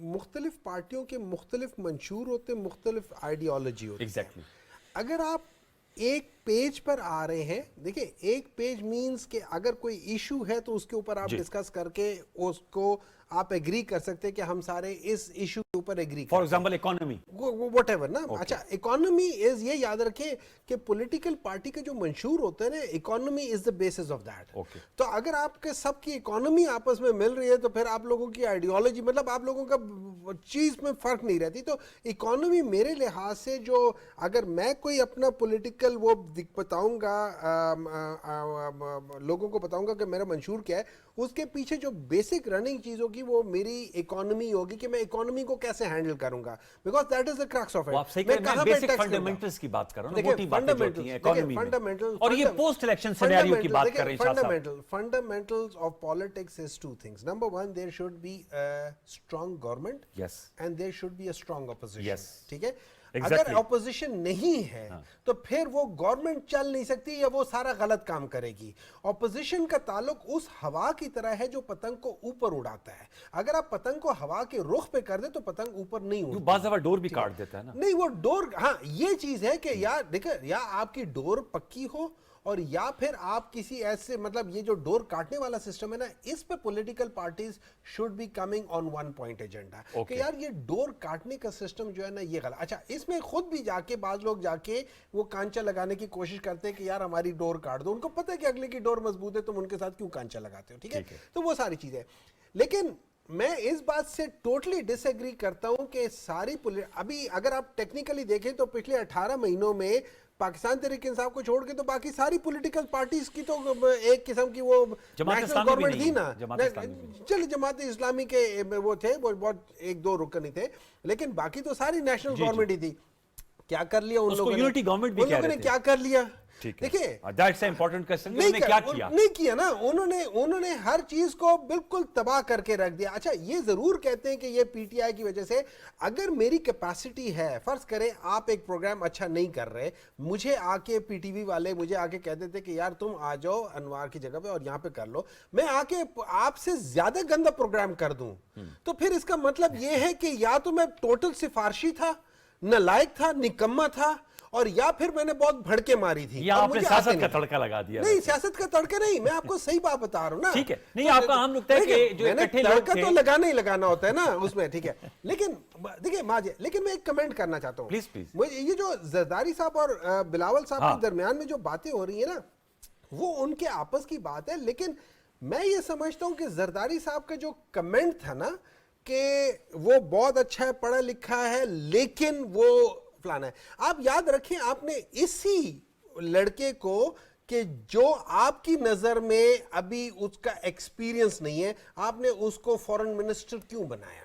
مختلف پارٹیوں کے مختلف منشور ہوتے ہیں, مختلف آئیڈیالوجی ہوتی ہے. ایگزیکٹلی. اگر آپ ایک پیج پر آ رہے ہیں, دیکھیں ایک پیج مینز کہ اگر کوئی ایشو ہے تو اس کے اوپر آپ ڈسکس کر کے اس کو آپ ایگری کر سکتے ہیں کہ ہم سارے اس ایشو کے اوپر ایگری کریں. For example economy, what ever نا. اچھا, اکانومی از, یہ یاد رکھیں کہ پولیٹیکل پارٹی کے جو منشور ہوتے ہیں نا, economy is the basis of that. تو اگر آپ کے سب کی اکانومی آپس میں مل رہی ہے تو پھر آپ لوگوں کی آئیڈیالوجی, مطلب آپ لوگوں کا چیز میں فرق نہیں رہتی. تو اکانومی میرے لحاظ سے, جو اگر میں کوئی اپنا پولیٹیکل وہ بتاؤں گا, لوگوں کو بتاؤں گا کہ میرا منشور کیا ہے, اس کے پیچھے جو بیسک رننگ چیز ہوگی وہ میری اکانومی ہوگی کہ میں اکانومی کو کیسے ہینڈل کروں گا, because that is the crux of it. میں بیسک فنڈامنٹلز کی بات کر رہا ہوں, موٹی باتیں جو ہوتی ہیں اکانومی میں, اور یہ پوسٹ الیکشن سینیریو کی بات کر رہے ہیں شاہ صاحب. Fundamentals of politics is two things. Number one, there should be a strong government. Yes. And there should be a strong opposition. Yes. ٹھیک ہے. اگر اپوزیشن نہیں ہے تو پھر وہ گورنمنٹ چل نہیں سکتی یا وہ سارا غلط کام کرے گی. اپوزیشن کا تعلق اس ہوا کی طرح ہے جو پتنگ کو اوپر اڑاتا ہے. اگر آپ پتنگ کو ہوا کے رخ پہ کر دیں تو پتنگ اوپر نہیں اڑتی. بعض دفعہ ڈور بھی کاٹ دیتا ہے نا. نہیں, وہ ڈور, ہاں یہ چیز ہے کہ یا دیکھیں, یا آپ کی ڈور پکی ہو اور یا پھر آپ کسی ایسے, مطلب یہ جو ڈور کاٹنے والا سسٹم ہے نا, اس پہ political parties should be coming on one point agenda کہ یار یہ ڈور کاٹنے کا سسٹم جو ہے نا یہ غلط. اچھا, اس میں خود بھی جا کے بعض لوگ جا کے وہ کانچا لگانے کی کوشش کرتے ہیں کہ یار ہماری ڈور کاٹ دو. ان کو پتہ ہے کہ اگلے کی ڈور مضبوط ہے, تم ان کے ساتھ کیوں کانچا لگاتے ہو. ٹھیک ہے, تو وہ ساری چیزیں. لیکن میں اس بات سے ٹوٹلی ڈس ایگری کرتا ہوں کہ ساری ابھی اگر آپ ٹیکنیکلی دیکھیں تو پچھلے 18 مہینوں میں پاکستان تحریک انصاف کو چھوڑ کے تو باقی ساری پولیٹیکل پارٹیز کی تو ایک قسم کی وہ نیشنل گورنمنٹ تھی نا. چل جماعت اسلامی کے وہ تھے, وہ بہت ایک دو رکن ہی تھے, لیکن باقی تو ساری نیشنل گورنمنٹ ہی تھی. کیا کر لیا ان لوگوں نے, کیا کر لیا. دیکھیں نہیں کیا نا, انہوں نے ہر چیز کو بالکل تباہ کر کے رکھ دیا. اچھا, یہ ضرور کہتے ہیں کہ یہ پی ٹی آئی کی وجہ سے, اگر میری کیپیسٹی ہے, فرض کریں آپ ایک پروگرام اچھا نہیں کر رہے, مجھے آ کے پی ٹی وی والے مجھے آ کے کہتے تھے کہ یار تم آ جاؤ انوار کی جگہ پہ اور یہاں پہ کر لو, میں آ کے آپ سے زیادہ گندا پروگرام کر دوں, تو پھر اس کا مطلب یہ ہے کہ یا تو میں ٹوٹل سفارشی تھا, نالائق تھا, نکما تھا, اور یا پھر میں نے بہت بھڑکے ماری تھی. یا آپ نے سیاست کا تڑکا لگا دیا. نہیں, سیاست کا تڑکا نہیں, میں آپ کو صحیح بات بتا رہا ہوں نا. ٹھیک ہے, نہیں آپ کا عام نقطہ ہے کہ جو اکٹھے لوگ تڑکا تو لگانا ہی لگانا ہوتا ہے نا اس میں. ٹھیک ہے, لیکن دیکھیں ماجد, لیکن میں ایک کمنٹ کرنا چاہتا ہوں پلیز. یہ جو زرداری صاحب اور بلاول صاحب کے درمیان میں جو باتیں ہو رہی ہیں نا, وہ ان کے آپس کی بات ہے. لیکن میں یہ سمجھتا ہوں کہ زرداری صاحب کا جو کمنٹ تھا نا کہ وہ بہت اچھا ہے, پڑھا لکھا ہے, لیکن وہ فلانا ہے. آپ یاد رکھیں, آپ نے اسی لڑکے کو کہ جو آپ کی نظر میں ابھی اس کا ایکسپیرینس نہیں ہے, آپ نے اس کو فورن منسٹر کیوں بنایا؟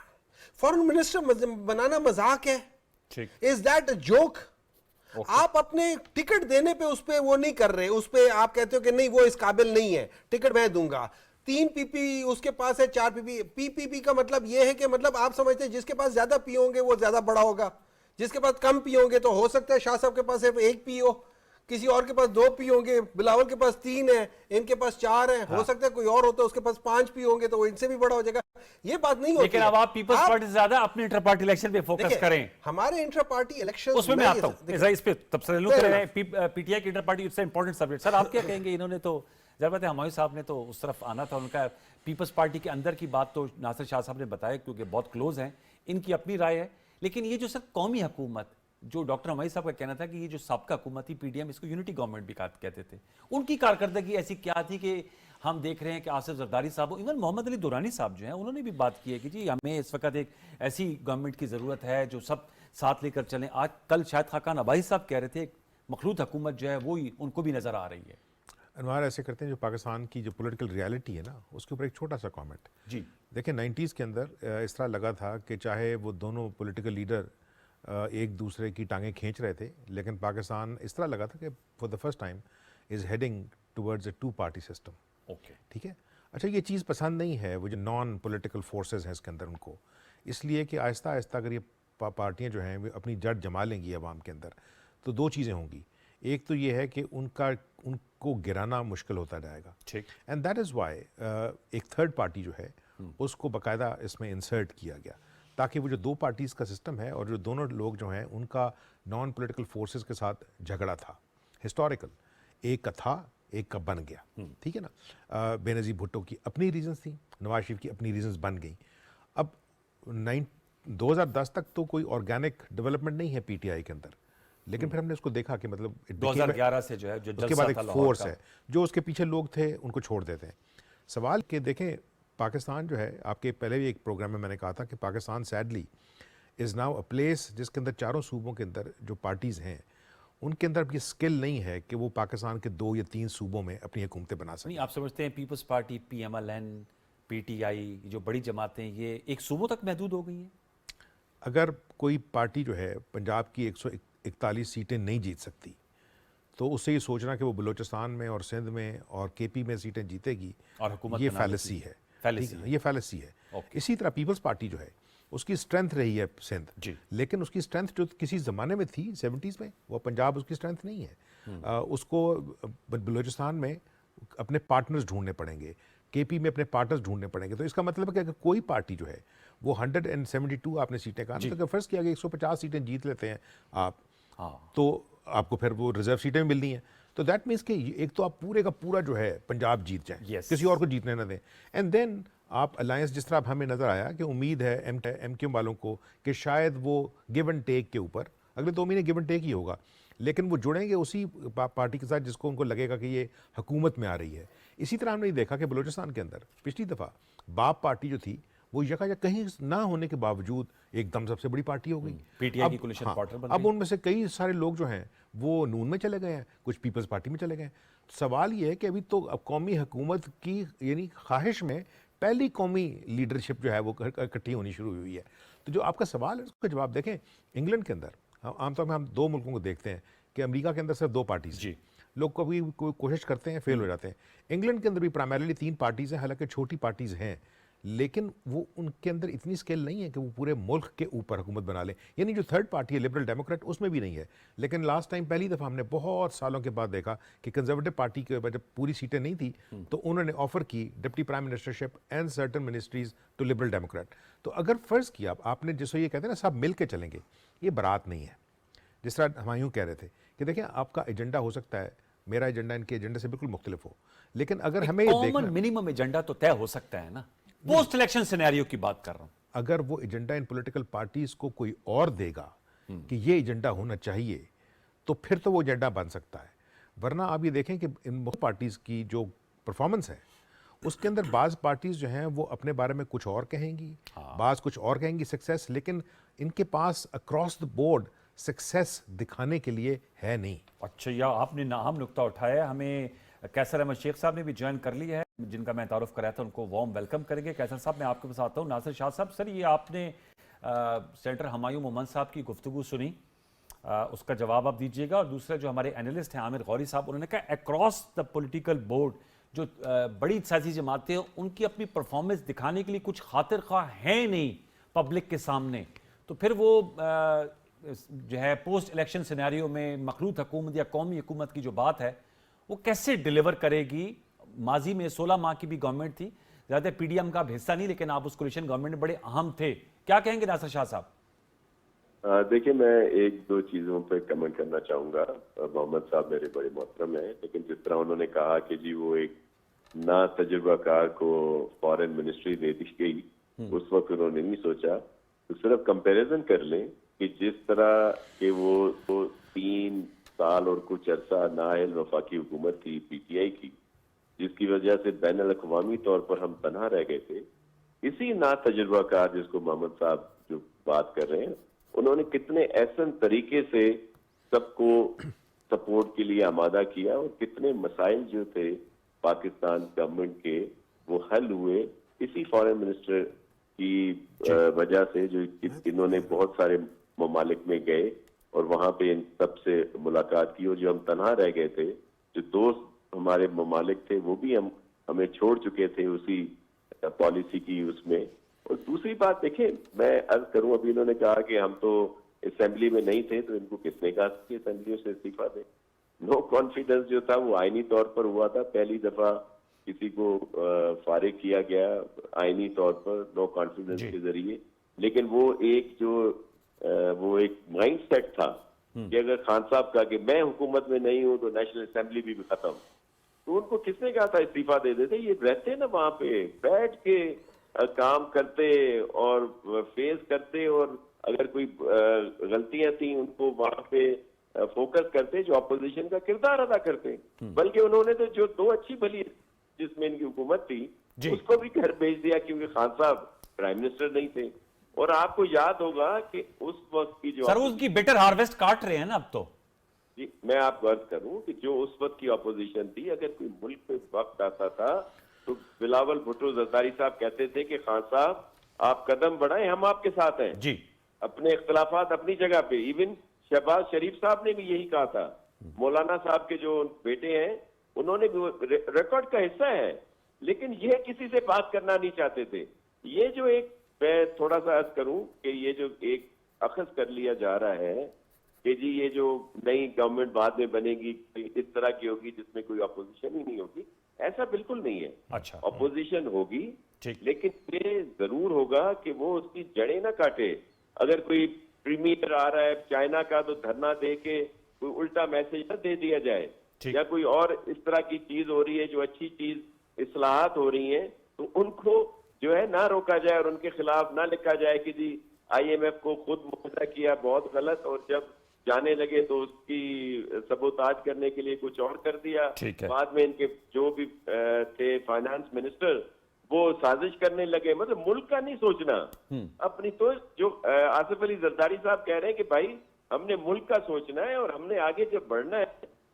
فورن منسٹر بنانا مذاق ہے. Is that a joke? آپ اپنے ٹکٹ دینے پہ اس پہ وہ نہیں کر رہے, اس پہ آپ کہتے ہو کہ نہیں وہ اس قابل نہیں ہے, ٹکٹ میں دوں گا. 3 پی پی اس کے پاس ہے, 4 پی پی کا مطلب یہ ہے کہ مطلب آپ سمجھتے ہیں جس کے پاس زیادہ پی ہوں گے وہ زیادہ بڑا ہوگا, جس کے پاس کم پی ہوں گے تو ہو سکتا ہے شاہ صاحب کے پاس 1 پی ہو, کسی اور کے پاس 2 پی ہوں گے, بلاول کے پاس 3 ہے, ان کے پاس 4 ہیں, ہو سکتا ہے کوئی اور ہوتا ہے اس کے پاس 5 پی ہوں گے تو وہ ان سے بھی بڑا ہو جائے گا. یہ بات نہیں ہوتی. لیکن اب آپ پیپلز پارٹی سے زیادہ اپنے انٹر پارٹی الیکشن پہ فوکس کریں. ہمارے انٹر پارٹی الیکشن اس میں آتا ہوں, اس پہ تبصرہ کر رہے ہیں. پی ٹی آئی کی inter party it's important subject. Sir آپ کیا کہیں گے؟ انہوں نے تو ضرورت ہے, ہمایوں صاحب نے تو اس طرف آنا تھا, ان کا پیپلز پارٹی کے اندر کی بات تو ناصر شاہ صاحب نے بتایا کیونکہ بہت کلوز ہیں, ان کی اپنی رائے ہے. لیکن یہ جو سر قومی حکومت, جو ڈاکٹر ہمائی صاحب کا کہنا تھا کہ یہ جو سابقہ حکومت تھی پی ڈی ایم, اس کو یونٹی گورنمنٹ بھی کہتے تھے, ان کی کارکردگی ایسی کیا تھی کہ ہم دیکھ رہے ہیں کہ آصف زرداری صاحب, ایون محمد علی دورانی صاحب جو ہیں, انہوں نے بھی بات کی ہے کہ جی ہمیں اس وقت ایک ایسی گورنمنٹ کی ضرورت ہے جو سب ساتھ لے کر چلیں. آج کل شاید خاقان عباسی صاحب کہہ رہے تھے ایک مخلوط حکومت جو ہے وہی ان کو بھی نظر آ رہی ہے. انوار ایسے کرتے ہیں, جو پاکستان کی جو پولیٹیکل ریالٹی ہے نا, اس کے اوپر ایک چھوٹا سا کامنٹ. جی دیکھیں 90s کے اندر اس طرح لگا تھا کہ چاہے وہ دونوں پولیٹیکل لیڈر ایک دوسرے کی ٹانگیں کھینچ رہے تھے, لیکن پاکستان اس طرح لگا تھا کہ for the first time is heading towards a 2 party system. Okay, ٹھیک ہے. اچھا, یہ چیز پسند نہیں ہے وہ جو نان پولیٹیکل فورسز ہیں اس کے اندر ان کو, اس لیے کہ آہستہ آہستہ اگر یہ پارٹیاں جو ہیں اپنی جڑ جما لیں گی عوام کے اندر تو 2 چیزیں ہوں گی. ایک تو یہ ہے کہ ان کو گرانا مشکل ہوتا جائے گا, اینڈ دیٹ از وائی ایک 3rd پارٹی جو ہے اس کو باقاعدہ اس میں انسرٹ کیا گیا. تاکہ وہ جو دو پارٹیز کا سسٹم ہے اور جو دونوں لوگ جو ہیں ان کا نان پولیٹیکل فورسز کے ساتھ جھگڑا تھا ہسٹوریکل، ایک کا تھا ایک کا بن گیا، ٹھیک ہے نا. بے نظیر بھٹو کی اپنی ریزنز تھیں، نواز شریف کی اپنی ریزنز بن گئیں. اب 2010 تک تو کوئی آرگینک ڈیولپمنٹ نہیں ہے پی ٹی آئی کے اندر، لیکن پھر ہم نے اس کو دیکھا کہ مطلب 2011 سے جو ہے جو اس کے بعد جلسہ ایک تھا لاہور فورس کا، ہے جو اس کے پیچھے لوگ تھے ان کو چھوڑ دیتے ہیں. سوال کہ دیکھیں پاکستان جو ہے، آپ کے پہلے بھی ایک پروگرام میں میں نے کہا تھا کہ Pakistan sadly is now a place جس کے اندر چاروں صوبوں کے اندر جو پارٹیز ہیں ان کے اندر یہ اسکل نہیں ہے کہ وہ پاکستان کے 2 یا 3 صوبوں میں اپنی حکومتیں بنا سکیں. نہیں آپ سمجھتے ہیں Peoples Party, P M L N, P T I, جو بڑی جماعتیں یہ ایک صوبوں تک محدود ہو گئی ہیں؟ اگر کوئی پارٹی جو ہے پنجاب کی 141 سیٹیں نہیں جیت سکتی تو اس سے یہ سوچنا کہ وہ بلوچستان میں اور سندھ میں اور کے پی میں سیٹیں جیتے گی، اور حکومت یہ بنا فیلسی لیتی ہے. فیلسی ٹھیک ہے، یہ فیلسی ہے. اوکے. اسی طرح پیپلز پارٹی جو ہے اس کی اسٹرینتھ رہی ہے سندھ، جی. لیکن اس کی اسٹرینتھ جو کسی زمانے میں تھی 70s میں، وہ پنجاب اس کی اسٹرینتھ نہیں ہے. اس کو بلوچستان میں اپنے پارٹنرز ڈھونڈنے پڑیں گے، کے پی میں اپنے پارٹنرز ڈھونڈنے پڑیں گے. تو اس کا مطلب ہے کہ اگر کوئی پارٹی جو ہے وہ 172 آپ نے سیٹیں کہا، تو اگر فرض کیا کہ 150 سیٹیں جیت لیتے ہیں آپ، تو آپ کو پھر وہ ریزرو سیٹیں ملنی ہیں. تو دیٹ مینس کہ ایک تو آپ پورے کا پورا جو ہے پنجاب جیت جائیں، کسی اور کو جیتنے نہ دیں. اینڈ دین آپ الائنس جس طرح اب ہمیں نظر آیا کہ امید ہے ایم کیو والوں کو کہ شاید وہ گیو اینڈ ٹیک کے اوپر اگلے 2 مہینے گیو اینڈ ٹیک ہی ہوگا، لیکن وہ جڑیں گے اسی پارٹی کے ساتھ جس کو ان کو لگے گا کہ یہ حکومت میں آ رہی ہے. اسی طرح ہم نے دیکھا کہ بلوچستان کے اندر پچھلی دفعہ باپ پارٹی جو تھی وہ یکا کہیں نہ ہونے کے باوجود ایک دم سب سے بڑی پارٹی ہو گئی. پی ٹی آئی کی کولیشن پارٹنر بن گئی. اب ان میں سے کئی سارے لوگ جو ہیں وہ نون میں چلے گئے ہیں، کچھ پیپلز پارٹی میں چلے گئے ہیں. سوال یہ ہے کہ ابھی تو اب قومی حکومت کی یعنی خواہش میں پہلی قومی لیڈرشپ جو ہے وہ اکٹھی ہونی شروع ہوئی ہے. تو جو آپ کا سوال ہے اس کا جواب دیکھیں. انگلینڈ کے اندر عام طور پہ ہم 2 ملکوں کو دیکھتے ہیں کہ امریکہ کے اندر صرف 2 پارٹیز ہیں. لوگ کبھی کوئی کوشش کرتے ہیں فیل ہو جاتے ہیں. انگلینڈ کے اندر بھی پرائمریلی 3 پارٹیز ہیں، حالانکہ چھوٹی پارٹیز ہیں، لیکن وہ ان کے اندر اتنی اسکل نہیں ہے کہ وہ پورے ملک کے اوپر حکومت بنا لیں. یعنی جو تھرڈ پارٹی ہے لبرل ڈیموکریٹ اس میں بھی نہیں ہے. لیکن لاسٹ ٹائم پہلی دفعہ ہم نے بہت سالوں کے بعد دیکھا کہ کنزرویٹو پارٹی کے جب پوری سیٹیں نہیں تھی تو انہوں نے آفر کی deputy prime ministership and certain ministries to Liberal Democrat. تو اگر فرض کیا آپ نے جسے یہ کہتے ہیں نا سب مل کے چلیں گے، یہ برات نہیں ہے. جس طرح ہمایوں کہہ رہے تھے کہ دیکھیں آپ کا ایجنڈا ہو سکتا ہے میرا ایجنڈا ان کے ایجنڈے سے بالکل مختلف ہو، لیکن اگر ہمیں یہ دیکھنا منیمم ایجنڈا تو طے ہو سکتا ہے نا. پوسٹ الیکشن سینیریو کی بات کر رہا ہوں. اگر وہ ایجنڈا ان پولیٹیکل پارٹیز کو کوئی اور دے گا کہ یہ ایجنڈا ہونا چاہیے تو پھر تو وہ ایجنڈا بن سکتا ہے. ورنہ آپ یہ دیکھیں کہ ان پارٹیز کی جو پرفارمنس ہے اس کے اندر بعض پارٹیز جو ہیں وہ اپنے بارے میں کچھ اور کہیں گی، بعض کچھ اور کہیں گی سکسیس، لیکن ان کے پاس اکراس دا بورڈ سکسیس دکھانے کے لیے ہے نہیں. اچھا، یا آپ نے اہم نقطہ اٹھایا. ہمیں کیسر احمد شیخ صاحب نے بھی جوائن کر لی ہے، جن کا میں تعارف کرایا تھا، ان کو وارم ویلکم کریں گے. کیسر صاحب میں آپ کے پاس آتا ہوں. ناصر شاہ صاحب، سر یہ آپ نے سینیٹر ہمایوں مومن صاحب کی گفتگو سنی، اس کا جواب آپ دیجیے گا. اور دوسرا جو ہمارے اینالسٹ ہیں عامر غوری صاحب، انہوں نے کہا اکراس دا پولیٹیکل بورڈ جو بڑی سیاسی جماعتیں ہیں ان کی اپنی پرفارمنس دکھانے کے لیے کچھ خاطر خواہ ہیں نہیں پبلک کے سامنے، تو پھر وہ جو ہے پوسٹ الیکشن سینیریو میں مخلوط حکومت یا قومی حکومت کی جو بات ہے وہ کیسے ڈیلیور کرے گی. ماضی میں 16 ماہ کی بھی گورنمنٹ تھی، زیادہ پی ڈی ایم کا حصہ نہیں، لیکن آپ اس کولیشن گورنمنٹ میں بڑے اہم تھے. کیا کہیں گے ناصر شاہ صاحب؟ دیکھیں میں 1-2 چیزوں پہ کمنٹ کرنا چاہوں گا. محمد صاحب میرے بڑے محترم ہیں، لیکن جس طرح انہوں نے کہا کہ جی وہ ایک نا تجربہ کار کو فارن منسٹری دے دی گئی، اس وقت انہوں نے نہیں سوچا. تو صرف کمپیریزن کر لیں کہ جس طرح کہ وہ 3 سال اور کچھ عرصہ نااہل وفاقی حکومت تھی پی ٹی آئی کی، جس کی وجہ سے بین الاقوامی طور پر ہم تنہا رہ گئے تھے. اسی نا تجربہ کار جس کو محمد صاحب جو بات کر رہے ہیں، انہوں نے کتنے احسن طریقے سے سب کو سپورٹ کے لیے آمادہ کیا، اور کتنے مسائل جو تھے پاکستان گورنمنٹ کے وہ حل ہوئے اسی فارن منسٹر کی وجہ سے، جو انہوں نے بہت سارے ممالک میں گئے اور وہاں پہ ان سب سے ملاقات کی. اور جو ہم تنہا رہ گئے تھے، جو دوست ہمارے ممالک تھے وہ بھی ہمیں چھوڑ چکے تھے اسی پالیسی کی اس میں. اور دوسری بات دیکھیں، میں عرض کروں، ابھی انہوں نے کہا کہ ہم تو اسمبلی میں نہیں تھے، تو ان کو کس نے کہا کہ اسمبلیوں سے استعفیٰ دیں؟ نو کانفیڈنس جو تھا وہ آئینی طور پر ہوا تھا. پہلی دفعہ کسی کو فارغ کیا گیا آئینی طور پر نو کانفیڈنس کے ذریعے. لیکن وہ ایک مائنڈ سیٹ تھا کہ اگر خان صاحب کہا کہ میں حکومت میں نہیں ہوں تو نیشنل اسمبلی بھی ختم. تو ان کو کس نے کہا تھا استعفیٰ دے دیتے؟ یہ رہتے نا وہاں پہ بیٹھ کے کام کرتے اور فیس کرتے, اور اگر کوئی غلطیاں تھیں ان کو وہاں پہ فوکس کرتے, جو اپوزیشن کا کردار ادا کرتے. بلکہ انہوں نے تو جو 2 اچھی بھلی جس میں ان کی حکومت تھی اس کو بھی گھر بھیج دیا کیونکہ خان صاحب پرائم منسٹر نہیں تھے. اور آپ کو یاد ہوگا کہ اس وقت کی جو سر اس کی بیٹر ہارویسٹ کاٹ رہے ہیں نا اب تو. جی میں آپ کو عرض کروں کہ جو اس وقت کی اپوزیشن تھی, اگر کوئی ملک پہ وقت آتا تھا تو بلاول بھٹو زرداری صاحب کہتے تھے کہ خان صاحب آپ قدم بڑھائیں, ہم آپ کے ساتھ ہیں. جی اپنے اختلافات اپنی جگہ پہ. ایون شہباز شریف صاحب نے بھی یہی کہا تھا. مولانا صاحب کے جو بیٹے ہیں انہوں نے بھی ریکارڈ کا حصہ ہے, لیکن یہ کسی سے بات کرنا نہیں چاہتے تھے. یہ جو ایک میں تھوڑا سا عرض کروں کہ یہ جو ایک اخذ کر لیا جا رہا ہے کہ جی یہ جو نئی گورنمنٹ بعد میں بنے گی اس طرح کی ہوگی جس میں کوئی اپوزیشن ہی نہیں ہوگی, ایسا بالکل نہیں ہے. اچھا اپوزیشن ہوگی لیکن یہ ضرور ہوگا کہ وہ اس کی جڑیں نہ کاٹے. اگر کوئی پریمیئر آ رہا ہے چائنا کا تو دھرنا دے کے کوئی الٹا میسج نہ دے دیا جائے, یا کوئی اور اس طرح کی چیز ہو رہی ہے جو اچھی چیز اصلاحات ہو رہی ہیں تو ان کو جو ہے نہ روکا جائے اور ان کے خلاف نہ لکھا جائے کہ جی IMF کو خود مواخذہ کیا بہت غلط, اور جب جانے لگے تو اس کی سبوتاج کرنے کے لیے کچھ اور کر دیا. بعد میں ان کے جو بھی تھے فائنانس منسٹر وہ سازش کرنے لگے. مطلب ملک کا نہیں سوچنا اپنی. تو جو آصف علی زرداری صاحب کہہ رہے ہیں کہ بھائی ہم نے ملک کا سوچنا ہے اور ہم نے آگے جب بڑھنا ہے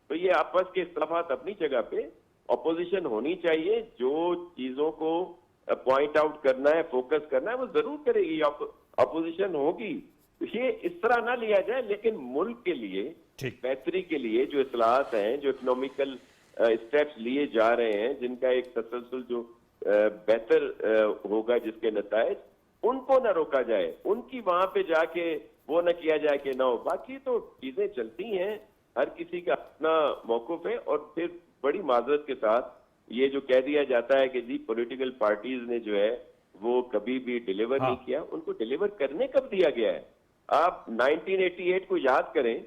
تو یہ آپس کے اختلافات اپنی جگہ پہ, اپوزیشن ہونی چاہیے, جو چیزوں کو پوائنٹ آؤٹ کرنا ہے فوکس کرنا ہے وہ ضرور کرے گی. اپوزیشن ہوگی یہ اس طرح نہ لیا جائے, لیکن ملک کے لیے بہتری کے لیے جو اصلاحات ہیں, جو اکنامیکل اسٹیپس لیے جا رہے ہیں جن کا ایک تسلسل جو بہتر ہوگا جس کے نتائج, ان کو نہ روکا جائے, ان کی وہاں پہ جا کے وہ نہ کیا جائے کہ نہ ہو. باقی تو چیزیں چلتی ہیں, ہر کسی کا اپنا موقف ہے. اور پھر بڑی معذرت کے ساتھ یہ جو کہہ دیا جاتا ہے کہ جی پولیٹیکل پارٹیز نے جو ہے وہ کبھی بھی ڈیلیور نہیں کیا, ان کو ڈیلیور کرنے کب دیا گیا ہے؟ آپ 1988 کو یاد کریں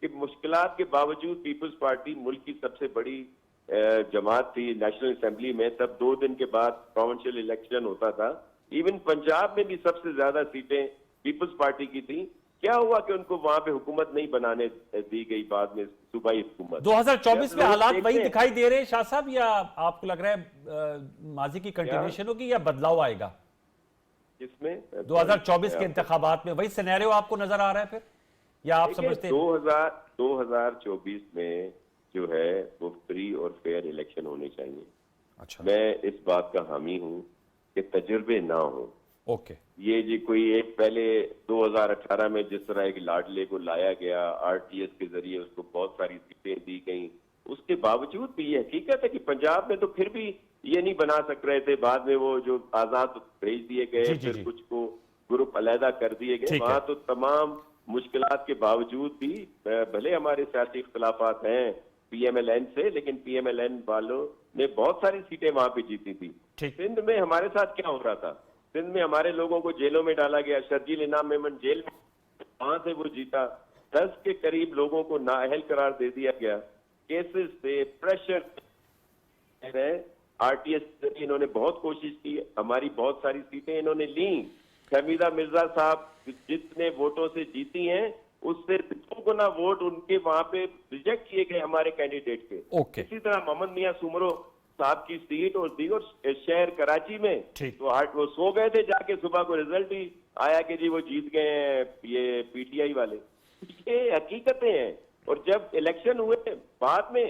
کہ مشکلات کے باوجود پیپلز پارٹی ملک کی سب سے بڑی جماعت تھی نیشنل اسمبلی میں. تب 2 دن کے بعد پروونشل الیکشن ہوتا تھا. ایون پنجاب میں بھی سب سے زیادہ سیٹیں پیپلز پارٹی کی تھیں. کیا ہوا کہ ان کو وہاں پہ حکومت نہیں بنانے دی گئی بعد میں صوبائی حکومت. 2024 میں حالات وہی دکھائی دے رہے ہیں شاہ صاحب, یا آپ کو لگ رہا ہے ماضی کی کنٹینیوشن ہوگی یا بدلاؤ آئے گا؟ کس میں 2024 کے انتخابات میں وہی سینیریو آپ کو نظر آ رہا ہے پھر, یا آپ سمجھتے ہیں 2024 میں جو ہے وہ فری اور فیئر الیکشن ہونے چاہیے. اچھا, میں اس بات کا حامی ہوں کہ تجربے نہ ہوں. اوکے, یہ جی کوئی ایک پہلے 2018 میں جس طرح ایک لاڈلے کو لایا گیا RTS کے ذریعے, اس کو بہت ساری سیٹیں دی گئیں, اس کے باوجود بھی یہ حقیقت ہے کہ پنجاب میں تو پھر بھی یہ نہیں بنا سک رہے تھے. بعد میں وہ جو آزاد بھیج دیے گئے, پھر کچھ کو گروپ علیحدہ کر دیے گئے. وہاں تو تمام مشکلات کے باوجود بھی بھلے ہمارے سیاسی اختلافات ہیں PMLN سے, لیکن PMLN والوں نے بہت ساری سیٹیں وہاں پہ جیتی تھی. سندھ میں ہمارے ساتھ کیا ہو رہا تھا؟ سندھ میں ہمارے لوگوں کو جیلوں میں ڈالا گیا. شرجیل انعام میمن جیل میں, وہاں سے وہ جیتا. 10 کے قریب لوگوں کو نااہل قرار دے دیا گیا. کیسز سے پریشر RTS انہوں نے بہت کوشش کی, ہماری بہت ساری سیٹیں انہوں نے لیں. حمیدہ مرزا صاحب جتنے ووٹوں سے جیتی ہیں اس سے 2 گنا ووٹ ان کے وہاں پہ ریجیکٹ کیے گئے ہمارے کینڈیڈیٹ کے. اسی طرح محمد میاں سومرو صاحب کی سیٹ اور دیگر شہر کراچی میں تو وہ سو گئے تھے, جا کے صبح کو رزلٹ ہی آیا کہ جی وہ جیت گئے ہیں یہ PTI والے. یہ حقیقتیں ہیں. اور جب الیکشن ہوئے بعد میں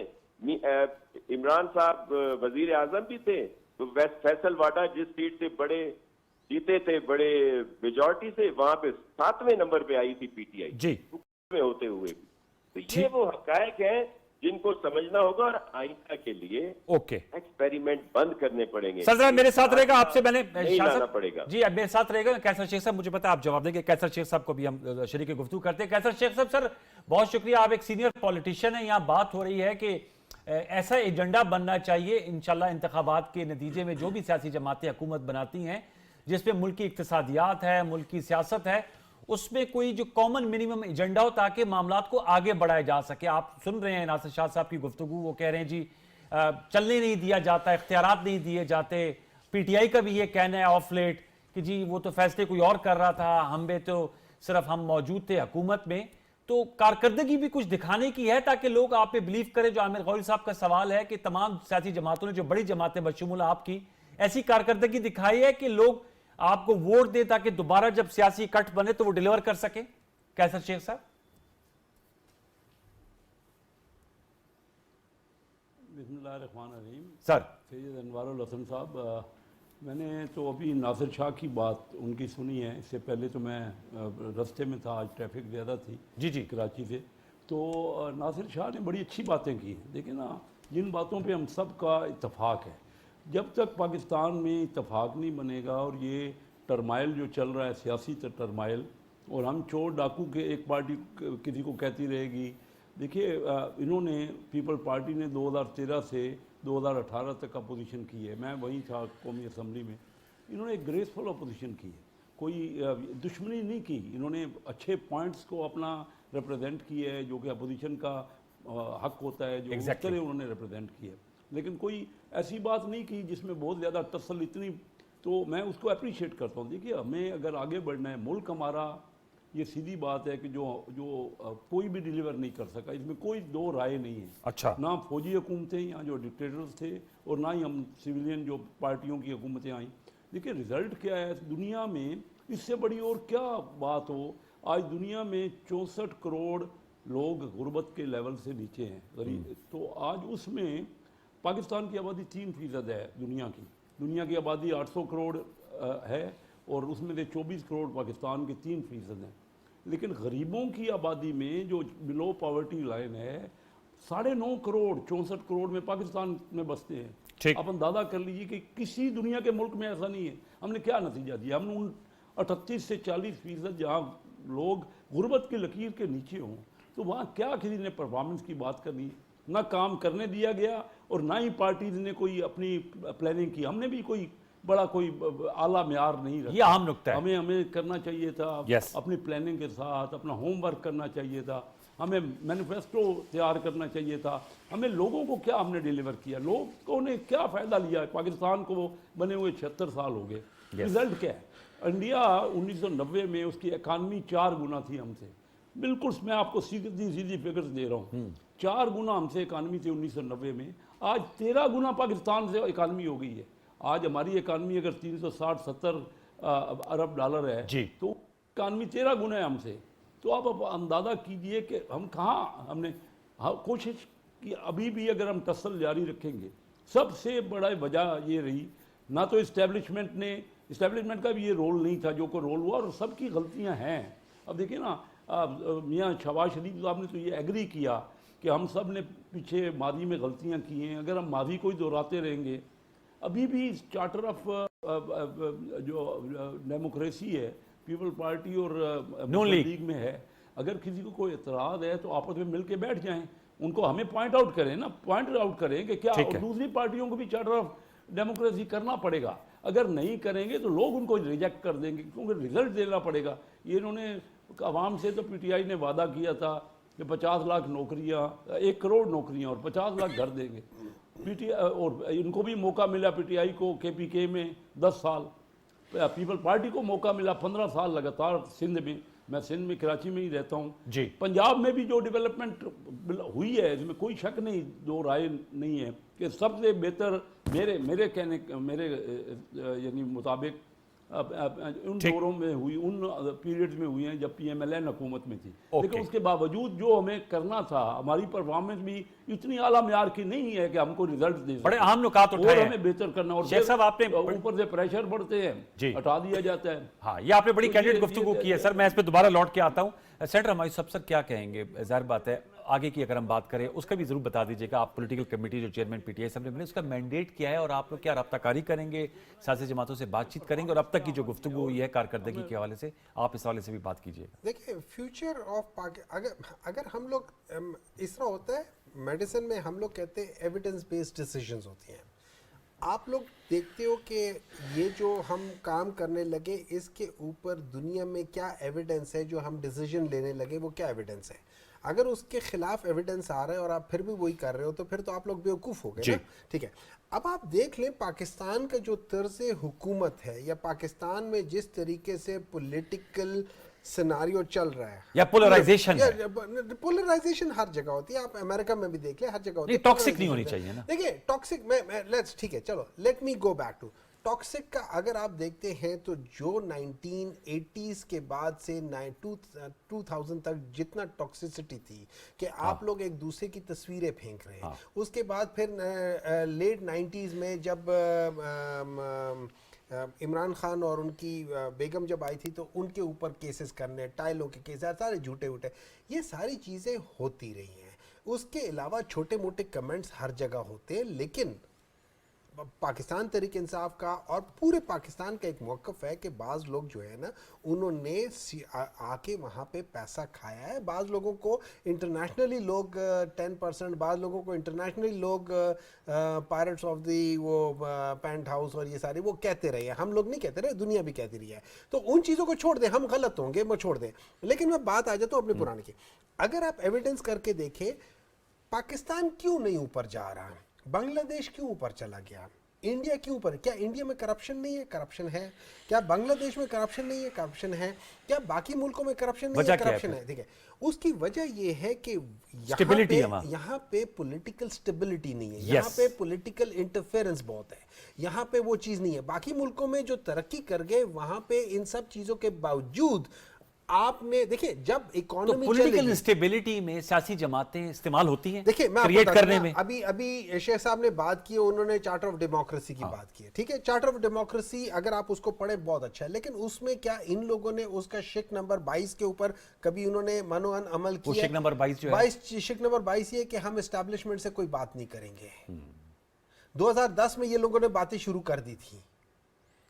عمران صاحب وزیر اعظم بھی تھے تو فیصل واڈا جس سیٹ سے بڑے جیتے تھے بڑے میجورٹی سے, وہاں پہ 7ویں نمبر پہ آئی تھی PTI جی میں ہوتے ہوئے. تو یہ وہ حقائق ہیں جن کو سمجھنا ہوگا, اور آئندہ کے لیے ایکسپیریمنٹ بند کرنے پڑیں گے. سر ذرا میرے ساتھ رہے گا, آپ سے میں نے پڑے گا. جی اب میرے ساتھ رہے گا کیسر شیخ صاحب, مجھے پتا آپ جواب دیں گے. کیسر شیخ صاحب کو بھی ہم شریک گفتگو کرتے ہیں. کیسر شیخ صاحب سر بہت شکریہ, آپ ایک سینئر پولیٹیشین ہیں. یہاں بات ہو رہی ہے کہ ایسا ایجنڈا بننا چاہیے انشاءاللہ انتخابات کے نتیجے میں جو بھی سیاسی جماعتیں حکومت بناتی ہیں جس پہ ملکی اقتصادیات ہے, ملکی سیاست ہے, اس میں کوئی جو کامن منیمم ایجنڈا ہو تاکہ معاملات کو آگے بڑھایا جا سکے. آپ سن رہے ہیں ناصر شاہ صاحب کی گفتگو, وہ کہہ رہے ہیں جی چلنے نہیں دیا جاتا, اختیارات نہیں دیے جاتے. پی ٹی آئی کا بھی یہ کہنا ہے آف لیٹ کہ جی وہ تو فیصلے کوئی اور کر رہا تھا, ہم بھی تو صرف ہم موجود تھے حکومت میں. تو کارکردگی بھی کچھ دکھانے کی ہے تاکہ لوگ آپ پہ بلیو کریں. جو عامر غوری صاحب کا سوال ہے کہ تمام سیاسی جماعتوں نے, جو بڑی جماعتیں بشمول آپ کی, ایسی کارکردگی دکھائی ہے کہ لوگ آپ کو ووٹ دیں تاکہ دوبارہ جب سیاسی کٹ بنے تو وہ ڈیلیور کر سکیں. کیسا شیخ صاحب؟ بسم اللہ الرحمن الرحیم. سر سید انوار الحسن صاحب, میں نے تو ابھی ناصر شاہ کی بات ان کی سنی ہے. اس سے پہلے تو میں رستے میں تھا, آج ٹریفک زیادہ تھی جی کراچی سے. تو ناصر شاہ نے بڑی اچھی باتیں کی ہیں. دیکھیں نا, جن باتوں پہ ہم سب کا اتفاق ہے, جب تک پاکستان میں اتفاق نہیں بنے گا اور یہ ٹرمائل جو چل رہا ہے, سیاسی ٹرمائل, اور ہم چور ڈاکو کے ایک پارٹی کسی کو کہتی رہے گی. دیکھیے انہوں نے, پیپل پارٹی نے 2013 سے 2018 تک اپوزیشن کی ہے. میں وہیں تھا قومی اسمبلی میں. انہوں نے ایک گریسفل اپوزیشن کی ہے, کوئی دشمنی نہیں کی. انہوں نے اچھے پوائنٹس کو اپنا ریپرزینٹ کیا ہے, جو کہ اپوزیشن کا حق ہوتا ہے, جو اس طرح انہوں نے ریپرزینٹ کیا ہے. لیکن کوئی ایسی بات نہیں کی جس میں بہت زیادہ ٹسل اتنی. تو میں اس کو اپریشیٹ کرتا ہوں. دیکھیے ہمیں اگر آگے بڑھنا ہے, ملک ہمارا, یہ سیدھی بات ہے کہ جو کوئی بھی ڈیلیور نہیں کر سکا, اس میں کوئی دو رائے نہیں ہے. اچھا, نہ فوجی حکومتیں یا جو ڈکٹیٹرز تھے, اور نہ ہی ہم سویلین جو پارٹیوں کی حکومتیں آئیں. دیکھیں رزلٹ کیا ہے دنیا میں, اس سے بڑی اور کیا بات ہو. آج دنیا میں 64 کروڑ لوگ غربت کے لیول سے نیچے ہیں, غریب. تو آج اس میں پاکستان کی آبادی 3% ہے دنیا کی. دنیا کی آبادی 800 کروڑ ہے, اور اس میں سے 24 کروڑ پاکستان کے 3% ہیں. لیکن غریبوں کی آبادی میں جو بلو پاورٹی لائن ہے 9.5 کروڑ, 64 کروڑ میں پاکستان میں بستے ہیں. آپ اندازہ کر لیجیے کہ کسی دنیا کے ملک میں ایسا نہیں ہے. ہم نے کیا نتیجہ دیا, ہم نے ان 38 سے 40% جہاں لوگ غربت کی لکیر کے نیچے ہوں, تو وہاں کیا کسی نے پرفارمنس کی بات کرنی. نہ کام کرنے دیا گیا, اور نہ ہی پارٹیز نے کوئی اپنی پلاننگ کی. ہم نے بھی کوئی بڑا کوئی اعلیٰ معیار نہیں رکھا. یہ اہم نکتہ ہے. ہمیں کرنا چاہیے تھا اپنی پلاننگ کے ساتھ, اپنا ہوم ورک کرنا چاہیے تھا, ہمیں مینیفیسٹو تیار کرنا چاہیے تھا. ہمیں لوگوں کو کیا ہم نے ڈیلیور کیا, لوگوں نے کیا فائدہ لیا. پاکستان کو بنے ہوئے 76 سال ہو گئے. رزلٹ کیا ہے؟ انڈیا 1990 میں اس کی اکانومی 4 گنا تھی ہم سے. بالکل میں آپ کو سیدھی فگرز دے رہا ہوں. 4 گنا ہم سے اکانومی تھی 1990 میں. آج 13 گنا پاکستان سے اکانومی ہو گئی ہے. آج ہماری اکانومی اگر 360-70 ارب ڈالر ہے, تو اکانومی 13 گنا ہے ہم سے. تو آپ اندازہ کیجئے کہ ہم کہاں, ہم نے کوشش کی. ابھی بھی اگر ہم ٹسل جاری رکھیں گے, سب سے بڑا وجہ یہ رہی, نہ تو اسٹیبلشمنٹ کا بھی یہ رول نہیں تھا جو کو رول ہوا, اور سب کی غلطیاں ہیں. اب دیکھیں نا, میاں شہباز شریف صاحب نے تو یہ ایگری کیا کہ ہم سب نے پیچھے ماضی میں غلطیاں کی ہیں. اگر ہم ماضی کو ہی دہراتے رہیں گے, ابھی بھی چارٹر آف جو ڈیموکریسی ہے, پیپل پارٹی اور نون لیگ میں ہے, اگر کسی کو کوئی اعتراض ہے تو آپس میں مل کے بیٹھ جائیں. ان کو ہمیں پوائنٹ آؤٹ کریں نا, پوائنٹ آؤٹ کریں کہ کیا, اور دوسری پارٹیوں کو بھی چارٹر آف ڈیموکریسی کرنا پڑے گا. اگر نہیں کریں گے تو لوگ ان کو ریجیکٹ کر دیں گے, کیونکہ رزلٹ دینا پڑے گا. یہ انہوں نے عوام سے, تو پی ٹی آئی نے وعدہ کیا تھا کہ 50 لاکھ نوکریاں, 1 کروڑ نوکریاں اور 50 لاکھ گھر دیں گے. پی ٹی آئی, اور ان کو بھی موقع ملا, پی ٹی آئی کو کے پی کے میں 10 سال, پیپل پارٹی کو موقع ملا 15 سال لگاتار سندھ میں. میں سندھ میں کراچی میں ہی رہتا ہوں. پنجاب میں بھی جو ڈیولپمنٹ ہوئی ہے, اس میں کوئی شک نہیں, دو رائے نہیں ہے کہ سب سے بہتر میرے یعنی مطابق ان دوروں میں ہوئی, ان پیریڈز میں ہوئی ہیں جب پی ایم ایل این حکومت میں تھی. لیکن اس کے باوجود جو ہمیں کرنا تھا, ہماری پرفارمنس بھی اتنی اعلیٰ معیار کی نہیں ہے کہ ہم کو رزلٹ دے سکیں. بڑے اہم نکات اٹھائے ہیں, اور ہمیں بہتر کرنا, اور شیخ صاحب آپ نے اوپر سے پریشر بڑھتے ہیں, ہٹا دیا جاتا ہے. ہاں, یہ آپ نے بڑی کینڈیڈ گفتگو کی ہے. سر میں اس پہ دوبارہ لوٹ کے آتا ہوں. سینیٹر ہمایوں صاحب, سر کیا کہیں گے؟ ظاہر بات ہے آگے کی اگر ہم بات کریں, اس کا بھی ضرور بتا دیجئے کہ آپ پولیٹیکل کمیٹی جو چیئرمین پی ٹی آئی اسمبلی میں, اس کا مینڈیٹ کیا ہے, اور آپ لوگ کیا رابطہ کاری کریں گے, سیاسی جماعتوں سے بات چیت کریں گے, اور اب تک کی جو گفتگو ہوئی ہے کارکردگی کے حوالے سے, آپ اس حوالے سے بھی بات کیجئے گا. دیکھیں فیوچر آف اگر ہم لوگ اس طرح ہوتا ہے میڈیسن میں, ہم لوگ کہتے ہیں ایویڈنس بیسڈ ڈیسیژنز ہوتی ہیں. آپ لوگ دیکھتے ہو کہ یہ جو ہم کام کرنے لگے اس کے اوپر دنیا میں کیا ایویڈنس ہے، جو ہم ڈیسیژن لینے لگے وہ کیا ایویڈنس ہے؟ اگر اس کے خلاف ایویڈنس آ رہا ہے اور آپ پھر بھی وہی کر رہے ہو تو پھر تو آپ لوگ بیوقوف ہو گئے نا. ٹھیک ہے، اب آپ دیکھ لیں پاکستان کا جو طرز حکومت ہے یا پاکستان میں جس طریقے سے پولیٹیکل سیناریو چل رہا ہے یا پولرائزیشن ہے. پولرائزیشن ہر جگہ ہوتی ہے، آپ امریکہ میں بھی دیکھ لیں، ہر جگہ ہوتی ہے. نہیں ٹاکسک نہیں ہونی چاہیے نا. دیکھیں ٹاکسک میں لیٹس ٹھیک ہے چلو let me go back to toxic کا. اگر آپ دیکھتے ہیں تو جو 1980s کے بعد سے 2000 تک جتنا ٹاکسسٹی تھی کہ آپ لوگ ایک دوسرے کی تصویریں پھینک رہے ہیں، اس کے بعد پھر لیٹ 90s میں جب عمران خان اور ان کی بیگم جب آئی تھی تو ان کے اوپر کیسز کرنے، ٹائلوں کے کیسز، سارے جھوٹے ووٹے، یہ ساری چیزیں ہوتی رہی ہیں. اس کے علاوہ چھوٹے موٹے کمنٹس ہر جگہ ہوتے ہیں، لیکن پاکستان تحریک انصاف کا اور پورے پاکستان کا ایک موقف ہے کہ بعض لوگ جو ہے نا انہوں نے آ کے وہاں پہ پیسہ کھایا ہے. بعض لوگوں کو انٹرنیشنلی لوگ 10%، بعض لوگوں کو انٹرنیشنلی لوگ پائرٹس آف دی وہ پینٹ ہاؤس اور یہ سارے وہ کہتے رہے ہیں. ہم لوگ نہیں کہتے رہے، دنیا بھی کہتی رہی ہے. تو ان چیزوں کو چھوڑ دیں، ہم غلط ہوں گے وہ چھوڑ دیں. لیکن میں بات آ جاتا ہوں اپنے پرانے کی. اگر آپ ایویڈنس کر کے دیکھیں پاکستان کیوں نہیں اوپر جا رہا، بنگلہ دیش کیوں اوپر چلا گیا، انڈیا کیوں اوپر؟ کیا انڈیا میں کرپشن نہیں ہے؟ کرپشن ہے. کیا بنگلہ دیش میں کرپشن نہیں ہے؟ کرپشن ہے. کیا باقی ملکوں میں کرپشن نہیں ہے؟ کرپشن ہے. ٹھیک ہے، اس کی وجہ یہ ہے کہ یہاں پہ پولیٹیکل سٹیبلٹی نہیں ہے، یہاں پہ پولیٹیکل انٹرفیرنس بہت ہے، یہاں پہ وہ چیز نہیں ہے. باقی ملکوں میں جو ترقی کر گئے وہاں پہ ان سب چیزوں کے باوجود آپ نے دیکھیں جب اکانومی پولیٹیکل انسٹیبلٹی میں سیاسی جماعتیں استعمال ہوتی ہیں دیکھیں میں کریٹ کرنے میں. ابھی شیخ صاحب نے بات کی، انہوں نے چارٹر آف ڈیموکریسی کی بات کی ہے. ٹھیک ہے، چارٹر آف ڈیموکریسی اگر آپ اس کو پڑھیں بہت اچھا ہے، لیکن اس میں کیا ان لوگوں نے اس کا شق نمبر 22 کے اوپر کبھی انہوں نے منوان عمل کیا؟ شق نمبر 22 جو ہے شق نمبر 22 یہ کہ ہم اسٹیبلشمنٹ سے کوئی بات نہیں کریں گے. 2010 میں یہ لوگوں نے باتیں شروع کر دی تھی.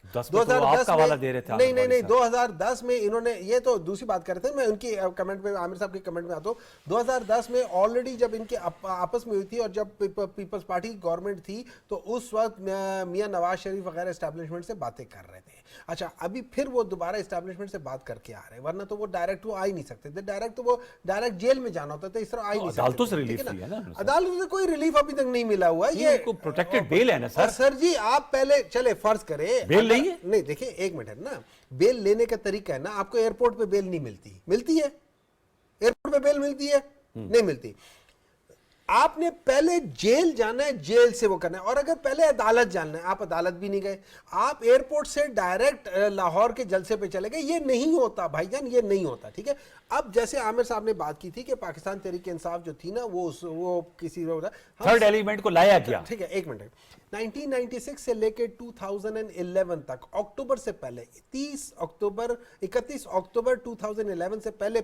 2010 میں نہیں 2010 میں انہوں نے یہ تو دوسری بات کر رہے تھے. میں ان کی کمنٹ میں عامر صاحب کے کمنٹ میں آتا ہوں. 2010 میں آلریڈی جب ان کے آپس میں ہوئی تھی اور جب پیپلز پارٹی کی گورنمنٹ تھی تو اس وقت میاں نواز شریف وغیرہ اسٹیبلشمنٹ سے باتیں کر رہے تھے. اچھا ابھی پھر وہ دوبارہ اسٹیبلشمنٹ سے بات کر کے آ رہے ہیں، ورنہ تو وہ ڈائریکٹ وہ آ ہی نہیں سکتے تھے. ڈائریکٹ جیل میں جانا ہوتا تھا، اس طرح آ ہی نہیں سکتے. عدالتوں سے ریلیف ہے نا، عدالتوں سے کوئی ریلیف ابھی تک نہیں ملا ہوا. یہ پروٹیکٹڈ بیل ہے نا سر جی. آپ پہلے چلے فرض کریں بیل نہیں ہے. نہیں دیکھیں ایک منٹ ہے نا، بیل لینے کا طریقہ ہے نا. آپ کو ایئرپورٹ پہ بیل نہیں ملتی ہے؟ ایئرپورٹ پہ بیل ملتی ہے؟ نہیں ملتی. آپ نے پہلے جیل جانا ہے، جیل سے وہ کرنا ہے. اور اگر پہلے عدالت جانا ہے، آپ عدالت بھی نہیں گئے، آپ ایئرپورٹ سے ڈائریکٹ لاہور کے جلسے پہ چلے گئے. یہ نہیں ہوتا بھائی جان، یہ نہیں ہوتا. ٹھیک ہے، اب جیسے عامر صاحب نے بات کی تھی کہ پاکستان تحریک انصاف جو تھی نا وہ کسی تھرڈ ایلیمنٹ کو لایا گیا. ٹھیک ہے ایک منٹ. 1996 سے لے کے 2011 تک اکتوبر سے پہلے 31 اکتوبر 2011 سے پہلے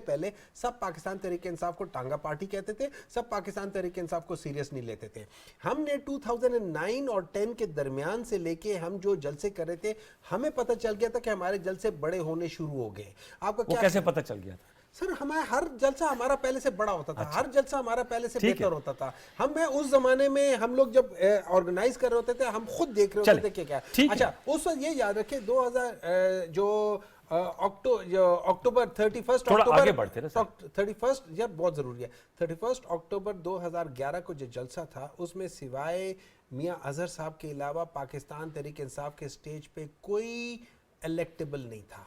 سب پاکستان تحریک انصاف کو ٹانگا پارٹی کہتے تھے، سب پاکستان تحریک انصاف کو سیریس نہیں لیتے تھے. ہم نے 2009 اور 10 کے درمیان سے لے کے ہم جو جلسے کر رہے تھے ہمیں پتہ چل گیا تھا کہ ہمارے جلسے بڑے ہونے شروع ہو گئے. آپ کو کیا کیسے پتہ چل گیا تھا؟ سر ہمارا ہر جلسہ ہمارا پہلے سے بڑا ہوتا تھا. ہر جلسہ ہمارا پہلے سے بہتر ہوتا تھا. میں اس زمانے میں ہم لوگ جب آرگنائز کر رہے ہوتے تھے ہم خود دیکھ رہے ہوتے تھے کہ کیا. اچھا اس وقت یہ یاد رکھیں 2000 جو اکتوبر 31 یہ بہت ضروری ہے. 31 اکتوبر 2011 کو جو جلسہ تھا اس میں سوائے میاں اظہر صاحب کے علاوہ پاکستان تحریک انصاف کے سٹیج پہ کوئی الیکٹیبل نہیں تھا.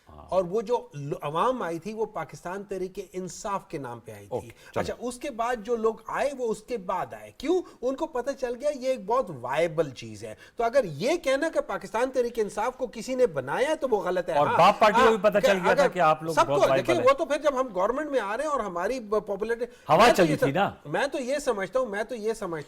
اور وہ جو عوام آئی تھی وہ پاکستان تحریک انصاف کے نام پہ آئی تھی. اچھا اس کے بعد جو لوگ آئے وہ اس کے بعد آئے. کیوں؟ ان کو پتہ چل گیا یہ ایک بہت وائبل چیز ہے. تو اگر یہ کہنا کہ پاکستان تحریک انصاف کو کسی نے بنایا تو وہ غلط ہے. اور باپ پارٹی کو بھی پتہ چل گیا تھا کہ آپ لوگ سب کو دیکھیں. وہ تو پھر جب ہم گورنمنٹ میں آ رہے ہیں اور ہماری پاپولیٹی ہوا چلی تھی نا. میں تو یہ سمجھتا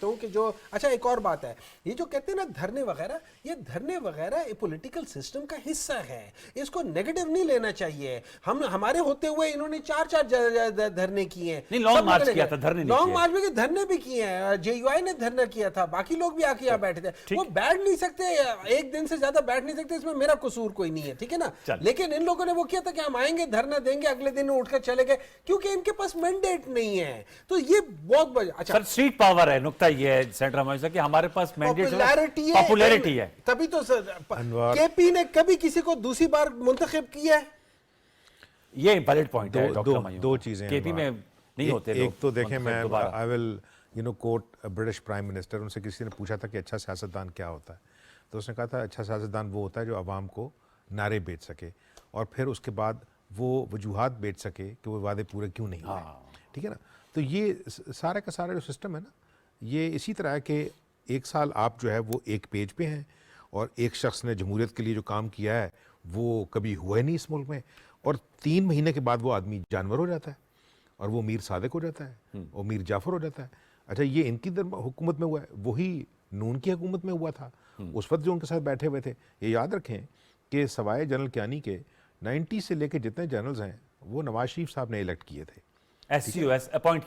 ہوں کہ جو اچھا ایک اور بات ہے، یہ جو کہتے ہیں نا دھرنے وغیرہ، یہ دھرنے وغیرہ پولیٹیکل سسٹم کا حصہ ہے. اس کو نیگیٹو نہیں لینا چاہیے. ہمارے ہوتے ہوئے انہوں نے 4 دھرنے کیے ہیں. نہیں لانگ مارچ کیا تھا, دھرنے نہیں لانگ مارچ میں دھرنے بھی کیے ہیں, JUI نے دھرنا کیا تھا, باقی لوگ بھی آ کے یہاں بیٹھے تھے. وہ بیٹھ نہیں سکتے, ایک دن سے زیادہ بیٹھ نہیں سکتے, اس میں میرا قصور کوئی نہیں ہے, ٹھیک ہے نا. لیکن ان لوگوں نے وہ کیا تھا کہ ہم آئیں گے, دھرنا دیں گے, اگلے دن اٹھ کر چلے گئے, کیونکہ ان کے پاس مینڈیٹ نہیں ہے. تو یہ بہت بڑا اچھا سر اسٹریٹ پاور ہے. نقطہ یہ ہے سینٹر ہمارے کہ ہمارے پاس مینڈیٹ پاپولیرٹی ہے. تبھی تو KP نے کبھی کسی کو دوسری بار منتخب کیا ہے. یہ ویلڈ پوائنٹ ہے ڈاکٹر معیوب. دو چیزیں KP میں نہیں ہوتے لوگ. ایک تو دیکھیں, میں I will quote British prime minister, ان سے کسی نے پوچھا تھا کہ اچھا سیاستدان کیا ہوتا ہے, تو اس نے کہا تھا اچھا سیاستدان وہ ہوتا ہے جو عوام کو نعرے بیچ سکے اور پھر اس کے بعد وہ وجوہات بیچ سکے کہ وہ وعدے پورے کیوں نہیں ہوئے, ٹھیک ہے نا. تو یہ سارا کا سارا جو سسٹم ہے نا, یہ اسی طرح ہے کہ ایک سال آپ جو ہے وہ ایک پیج پہ ہیں اور ایک شخص نے جمہوریت کے لیے جو کام کیا ہے وہ کبھی ہوا ہی نہیں اس ملک میں, اور 3 مہینے کے بعد وہ آدمی جانور ہو جاتا ہے اور وہ میر صادق ہو جاتا ہے اور میر جعفر ہو جاتا ہے. اچھا یہ ان کی حکومت میں ہوا ہے, وہی نون کی حکومت میں ہوا تھا اس وقت جو ان کے ساتھ بیٹھے ہوئے تھے. یہ یاد رکھیں کہ سوائے جنرل کیانی کے 90 سے لے کے جتنے جنرلز ہیں وہ نواز شریف صاحب نے الیکٹ کیے تھے, SCOS اپوائنٹ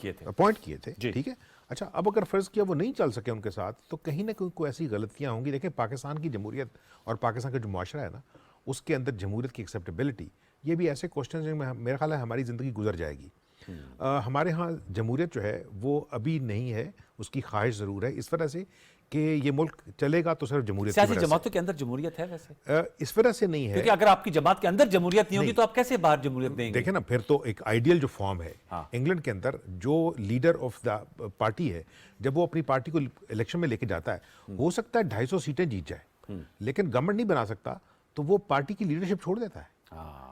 کیے تھے, ٹھیک ہے. اچھا اب اگر فرض کیا وہ نہیں چل سکے ان کے ساتھ, تو کہیں نہ کوئی ایسی غلطیاں ہوں گی. دیکھیں پاکستان کی جمہوریت اور پاکستان کا جو معاشرہ ہے نا, اس کے اندر جمہوریت کی ایکسیپٹیبلٹی, یہ بھی ایسے کوشچنز ہیں میرا خیال ہے ہماری زندگی گزر جائے گی. ہمارے ہاں جمہوریت جو ہے وہ ابھی نہیں ہے, اس کی خواہش ضرور ہے اس وجہ سے کہ یہ ملک چلے گا تو صرف جمہوریت سیاسی جماعتوں کے اندر جمہوریت ہے ویسے اس وجہ سے نہیں ہے, کیونکہ اگر آپ کی جماعت کے اندر جمہوریت نہیں ہوگی تو آپ کیسے باہر جمہوریت دیں گے. دیکھیں نا پھر تو ایک آئیڈیل جو فارم ہے انگلینڈ کے اندر, جو لیڈر آف دا پارٹی ہے جب وہ اپنی پارٹی کو الیکشن میں لے کے جاتا ہے, ہو سکتا ہے 250 سیٹیں جیت جائے لیکن گورنمنٹ نہیں بنا سکتا, تو وہ پارٹی کی لیڈرشپ چھوڑ دیتا ہے,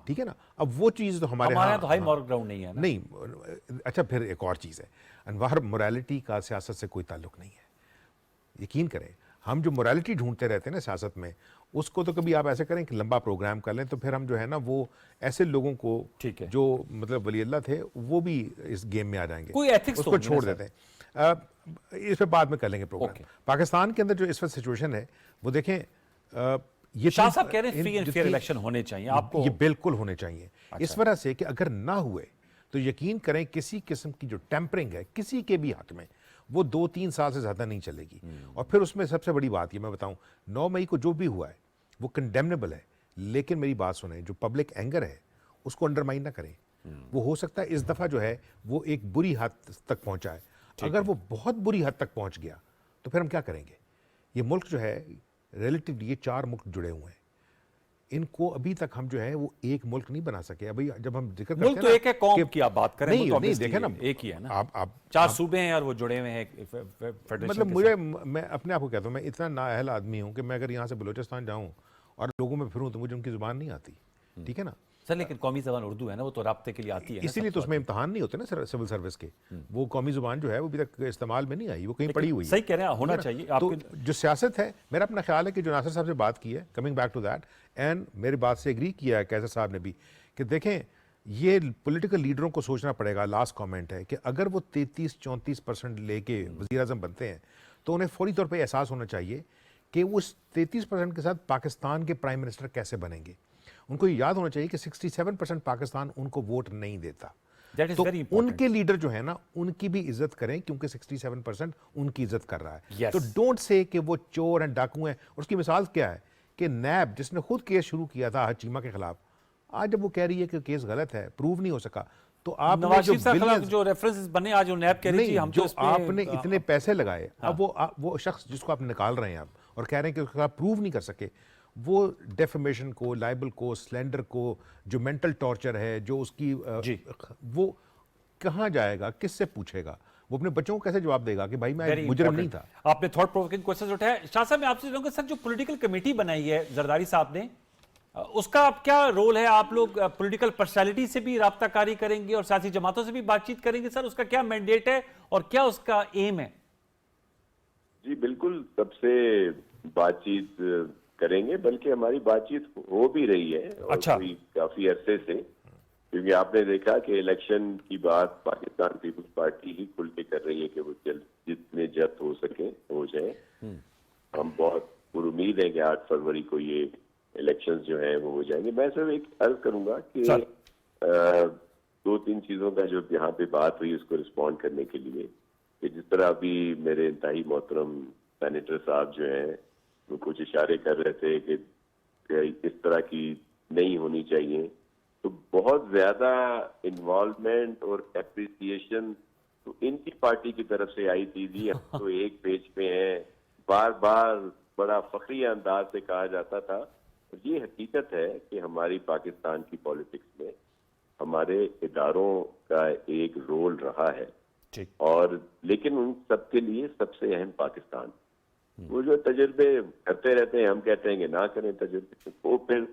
ٹھیک ہے نا. اب وہ چیز تو ہمارے ہاں تو ہائی مورل گراؤنڈ نہیں ہے نہیں. اچھا پھر ایک اور چیز ہے, انوار موریلٹی کا سیاست سے کوئی تعلق نہیں ہے. یقین کریں ہم جو موریلٹی ڈھونڈتے رہتے ہیں نا سیاست میں, اس کو تو کبھی آپ ایسے کریں کہ لمبا پروگرام کر لیں تو پھر ہم جو ہے نا وہ ایسے لوگوں کو جو مطلب ولی اللہ تھے وہ بھی اس گیم میں آ جائیں گے, کوئی ایتھکس اس کو چھوڑ دیتے ہیں. اس پہ بعد میں کر لیں گے پروگرام. پاکستان کے اندر جو اس وقت سچویشن ہے وہ دیکھیں, یہ شاہ صاحب کہہ رہے ہیں فری اینڈ فیئر الیکشن ہونے چاہیے, آپ کو یہ بالکل ہونے چاہیے. اس وجہ سے کہ اگر نہ ہوئے تو یقین کریں کسی قسم کی جو ٹیمپرنگ ہے کسی کے بھی حق میں, وہ 2-3 سال سے زیادہ نہیں چلے گی. اور پھر اس میں سب سے بڑی بات یہ میں بتاؤں, 9 مئی کو جو بھی ہوا ہے وہ کنڈیمنیبل ہے, لیکن میری بات سنیں, جو پبلک اینگر ہے اس کو انڈرمائن نہ کریں. وہ ہو سکتا ہے اس دفعہ جو ہے وہ ایک بری حد تک پہنچا ہے, اگر وہ بہت بری حد تک پہنچ گیا تو پھر ہم کیا کریں گے. یہ ملک جو ہے ریلیٹیولی, یہ 4 ملک جڑے ہوئے ہیں, ان کو ابھی تک ہم جو ہے وہ ایک ملک نہیں بنا سکے. ابھی جب ہم ذکر کرتے ہیں ملک تو ایک ہے, قوم کی آپ بات کریں نہیں دیکھیں نا ایک ہی ہے نا, آپ 4 صوبے ہیں اور وہ جڑے ہوئے ہیں. مطلب میں اپنے آپ کو کہتا ہوں, میں اتنا نااہل آدمی ہوں کہ میں اگر یہاں سے بلوچستان جاؤں اور لوگوں میں پھروں تو مجھے ان کی زبان نہیں آتی, ٹھیک ہے نا سر. لیکن قومی زبان اردو ہے نا, وہ تو رابطے کے لیے آتی ہے, اسی لیے تو اس میں امتحان نہیں ہوتے نا سول سروس کے. وہ قومی زبان جو ہے وہ ابھی تک استعمال میں نہیں آئی, وہ کہیں پڑی ہوئی ہے. صحیح کہہ رہے ہیں, ہونا چاہیے. تو جو سیاست ہے, میرا اپنا خیال ہے کہ جو ناصر صاحب سے بات کی ہے, coming back to that, and میری بات سے ایگری کیا ہے کیسر صاحب نے بھی, کہ دیکھیں یہ پولیٹیکل لیڈروں کو سوچنا پڑے گا. لاسٹ کامنٹ ہے کہ اگر وہ 33-34% لے کے وزیر اعظم بنتے ہیں تو انہیں فوری طور پہ احساس ہونا چاہیے کہ وہ اس 33% کے ساتھ پاکستان کے پرائم منسٹر کیسے بنیں گے. ان کو یاد ہونا چاہیے کہ 67% پاکستان ان کو ووٹ نہیں دیتا. تو ان کے لیڈر جو ہے نا ان کی بھی عزت کریں, کیونکہ 67% ان کی عزت کر رہا ہے. تو ڈونٹ سے کہ وہ چور ہیں, ڈاکو ہیں. اور اس کی مثال کیا ہے کہ نیب جس نے خود کیس شروع کیا تھا چیمہ کے خلاف, آج جب وہ کہہ رہی ہے کہ کیس غلط ہے, پروو نہیں ہو سکا, تو آپ جو ریفرنسز بنے آج نیب کہہ رہی ہے, جو آپ نے اتنے پیسے لگائے, اب وہ شخص جس کو آپ نکال رہے ہیں آپ اور کہہ رہے ہیں کہ اس کے خلاف پروو نہیں کر سکے, وہ ڈیفیمیشن کو, لائبل کو, سلینڈر کو, جو مینٹل ٹارچر ہے, جو اس کی وہ کہاں جائے گا, کس سے پوچھے گا, وہ اپنے بچوں کو کیسے جواب دے گا کہ بھائی میں مجرم نہیں تھا. آپ نے تھاٹ پرووکنگ کوسچنز اٹھائے. شاہ صاحب میں آپ سے کہوں گا سر, جو پولیٹیکل کمیٹی بنائی ہے زرداری صاحب نے, اس کا کیا رول ہے؟ آپ لوگ پولیٹیکل پرسنالٹی سے بھی رابطہ کاری کریں گے اور سیاسی جماعتوں سے بھی بات چیت کریں گے سر, اس کا کیا مینڈیٹ ہے اور کیا اس کا ایم ہے؟ جی بالکل, سب سے بات چیت کریں گے, بلکہ ہماری بات چیت ہو بھی رہی ہے اور کافی عرصے سے, کیونکہ آپ نے دیکھا کہ الیکشن کی بات پاکستان پیپلز پارٹی ہی کھل کے کر رہی ہے کہ وہ جتنے جلد ہو سکے ہو جائے. ہم بہت پر امید ہیں کہ 8 فروری کو یہ الیکشنز جو ہیں وہ ہو جائیں گے. میں صرف ایک عرض کروں گا کہ دو تین چیزوں کا جو یہاں پہ بات ہوئی اس کو رسپونڈ کرنے کے لیے کہ جس طرح ابھی میرے انتہائی محترم سینیٹر صاحب جو ہیں وہ کچھ اشارے کر رہے تھے کہ اس طرح کی نہیں ہونی چاہیے, تو بہت زیادہ انوالومنٹ اور اپریسیشن تو ان کی پارٹی کی طرف سے آئی تھی. جی ہم تو ایک پیج پہ ہیں, بار بار بڑا فخری انداز سے کہا جاتا تھا. یہ حقیقت ہے کہ ہماری پاکستان کی پالیٹکس میں ہمارے اداروں کا ایک رول رہا ہے, اور لیکن ان سب کے لیے سب سے اہم پاکستان. وہ جو تجربے کرتے رہتے ہیں, ہم کہتے ہیں کہ نہ کریں تجربے, وہ پھر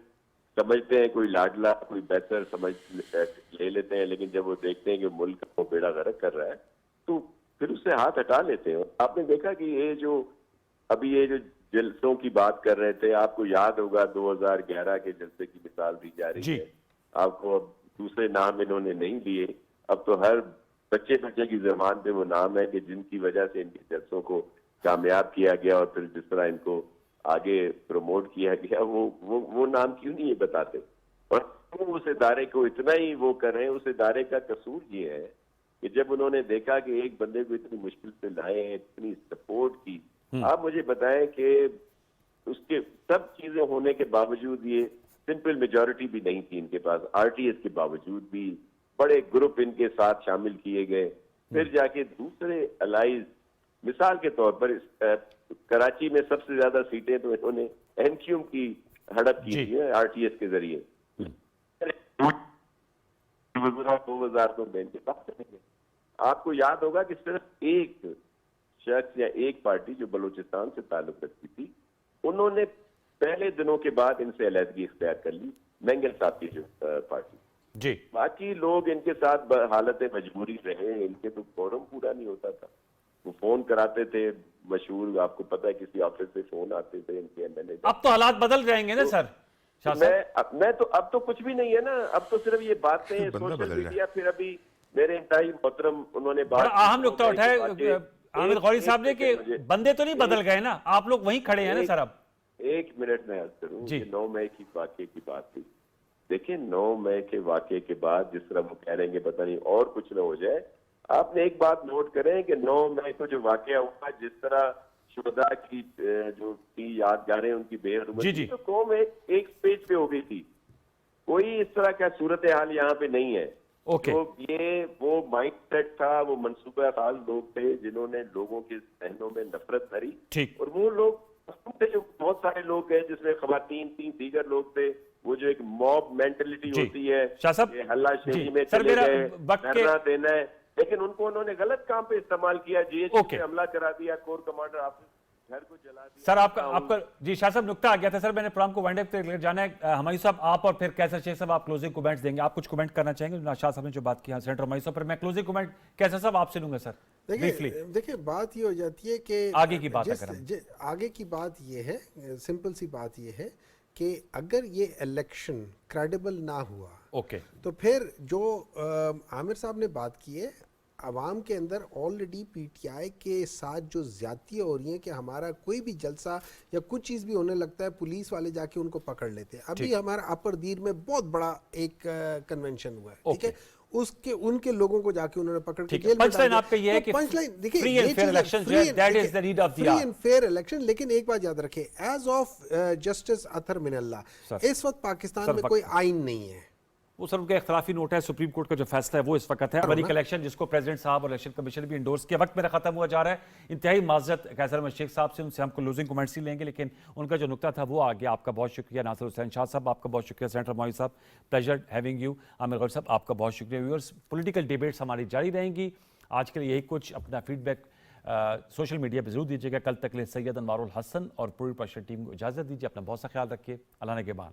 سمجھتے ہیں کوئی لاڈلا کوئی بہتر سمجھ لے لیتے ہیں, لیکن جب وہ دیکھتے ہیں کہ ملک کو بیڑا غرق کر رہا ہے تو پھر اس سے ہاتھ ہٹا لیتے ہیں. آپ نے دیکھا کہ یہ جو جلسوں کی بات کر رہے تھے, آپ کو یاد ہوگا 2011 کے جلسے کی مثال دی جا رہی ہے. آپ کو اب دوسرے نام انہوں نے نہیں لیے, اب تو ہر بچے کی زبان پہ وہ نام ہے کہ جن کی وجہ سے ان کے جلسوں کو کامیاب کیا گیا, اور پھر جس طرح ان کو آگے پروموٹ کیا گیا وہ نام کیوں نہیں یہ بتاتے, اور اس ادارے کو اتنا ہی وہ کر رہے ہیں. اس ادارے کا قصور یہ ہے کہ جب انہوں نے دیکھا کہ ایک بندے کو اتنی مشکل سے لائے, اتنی سپورٹ کی, آپ مجھے بتائیں کہ اس کے سب چیزیں ہونے کے باوجود یہ سمپل میجورٹی بھی نہیں تھی ان کے پاس, آر ٹی ایس کے باوجود بھی بڑے گروپ ان کے ساتھ شامل کیے گئے. پھر جا کے دوسرے الائز, مثال کے طور پر کراچی میں سب سے زیادہ سیٹیں تو انہوں نے این کیو کی ہڑپ کی تھی آر ٹی ایس کے ذریعے. 2000 تو بین کے پاس چلیں گے. آپ کو یاد ہوگا کہ صرف ایک شخص یا ایک پارٹی جو بلوچستان سے تعلق رکھتی تھی, انہوں نے پہلے دنوں کے بعد ان سے علیحدگی اختیار کر لی, مینگل صاحب کی جو پارٹی. باقی لوگ ان کے ساتھ حالت مجبوری رہے, ان کے تو فورم پورا نہیں ہوتا تھا. وہ فون کراتے تھے, مشہور آپ کو پتا ہے کسی آفس سے فون آتے تھے ان کے ایم ایل اے. اب تو حالات بدل جائیں گے نا سر. میں تو اب تو کچھ بھی نہیں ہے نا, اب تو صرف یہ باتیں سوشل میڈیا. پھر ابھی میرے انتہائی محترم انہوں نے بڑا اہم نقطہ اٹھایا عامر غوری صاحب نے کہ بندے تو نہیں بدل گئے نا, آپ لوگ وہیں کھڑے ہیں نا سر. اب ایک منٹ میں عرض کروں کہ 9 مئی کی واقعے کی بات تھی. دیکھیں 9 مئی کے واقعے کے بعد جس طرح وہ کہہ رہے ہیں کہ پتہ نہیں اور کچھ نہ ہو جائے, آپ نے ایک بات نوٹ کریں کہ 9 مئی کو جو واقعہ ہوا, جس طرح شہداء کی جو یادگاریں ان کی بے حرمت تھی, تو قوم ایک پیج پہ ہو گئی تھی. کوئی اس طرح کا صورتحال یہاں پہ نہیں ہے. تو یہ وہ مائنڈ سیٹ تھا, وہ منصوبہ خاص لوگ تھے جنہوں نے لوگوں کے ذہنوں میں نفرت بھری, اور وہ لوگ جو بہت سارے لوگ ہیں جس میں خواتین 3 دیگر لوگ تھے. وہ جو ایک موب مینٹلٹی ہوتی ہے, ہلہ شیری میں چلے گئے, دھرنا دینا ہے, لیکن ان کو انہوں نے غلط کام پہ استعمال کیا. جی ایچ پہ حملہ کرا دیا, کور کمانڈر آفس گھر کو جلا دیا. سر آپ کا جی شاہ صاحب نقطہ آ گیا تھا. سر میں نے پروگرام کو وائنڈ اپ پہ جانا ہے. ہمایوں صاحب آپ اور پھر کیسر شیخ صاحب آپ کلوزنگ کومنٹس دیں گے. آپ کچھ کومنٹ کرنا چاہیں گے شاہ صاحب نے جو بات کی سینٹر ہمایوں صاحب پر؟ میں کلوزنگ کومنٹ کیسر صاحب آپ سے لوں گا سر. دیکھیں بات یہ ہو جاتی ہے کہ آگے کی بات آگے کی بات یہ ہے, سمپل سی بات یہ ہے کہ اگر یہ الیکشن کریڈیبل نہ ہوا تو پھر جو عامر صاحب نے بات کی ہے, عوام کے اندر آلریڈی پی ٹی آئی کے ساتھ جو زیادتیاں ہو رہی ہیں کہ ہمارا کوئی بھی جلسہ یا کچھ چیز بھی ہونے لگتا ہے پولیس والے جا کے ان کو پکڑ لیتے ہیں. ابھی ہمارا اپر دیر میں بہت بڑا ایک کنونشن ہوا ہے, ٹھیک ہے, اس کے ان کے لوگوں کو جا کے انہوں نے پکڑ کے جیل میں ڈال دیا. آپ کا یہ ہے کہ فری اینڈ فیئر الیکشن جو ہے that is the need of the free and fair election. لیکن ایک بات یاد رکھیں, ایز آف جسٹس اطہر من اللہ, اس وقت پاکستان میں کوئی آئین نہیں ہے. وہ سر ان کا اختلافی نوٹ ہے, سپریم کورٹ کا جو فیصلہ ہے وہ اس وقت ہے. امریکہ الیکشن جس کو پریزیڈنٹ صاحب اور الیکشن کمیشن بھی انڈورس کیا. وقت میرا ختم ہوا جا رہا ہے. انتہائی معذرت قیصر احمد شیخ صاحب سے, ان سے ہم کلوزنگ کومنٹس ہی لیں گے, لیکن ان کا جو نقطہ تھا وہ آ گیا. آپ کا بہت شکریہ. ناصر حسین شاہ صاحب آپ کا بہت شکریہ. سینٹر ہمایوں صاحب پلیجر ہیونگ یو. عامر غوری صاحب آپ کا بہت شکریہ. ویورز پولیٹیکل ڈیبیٹس ہماری جاری رہیں گی. آج کے لیے یہی کچھ. اپنا فیڈ بیک سوشل میڈیا پہ ضرور دیجیے گا. کل تک لیے سید انوار الحسن اور پوری پریشر ٹیم کو اجازت دیجیے. اپنا بہت سا خیال رکھیے. اللہ نگہبان.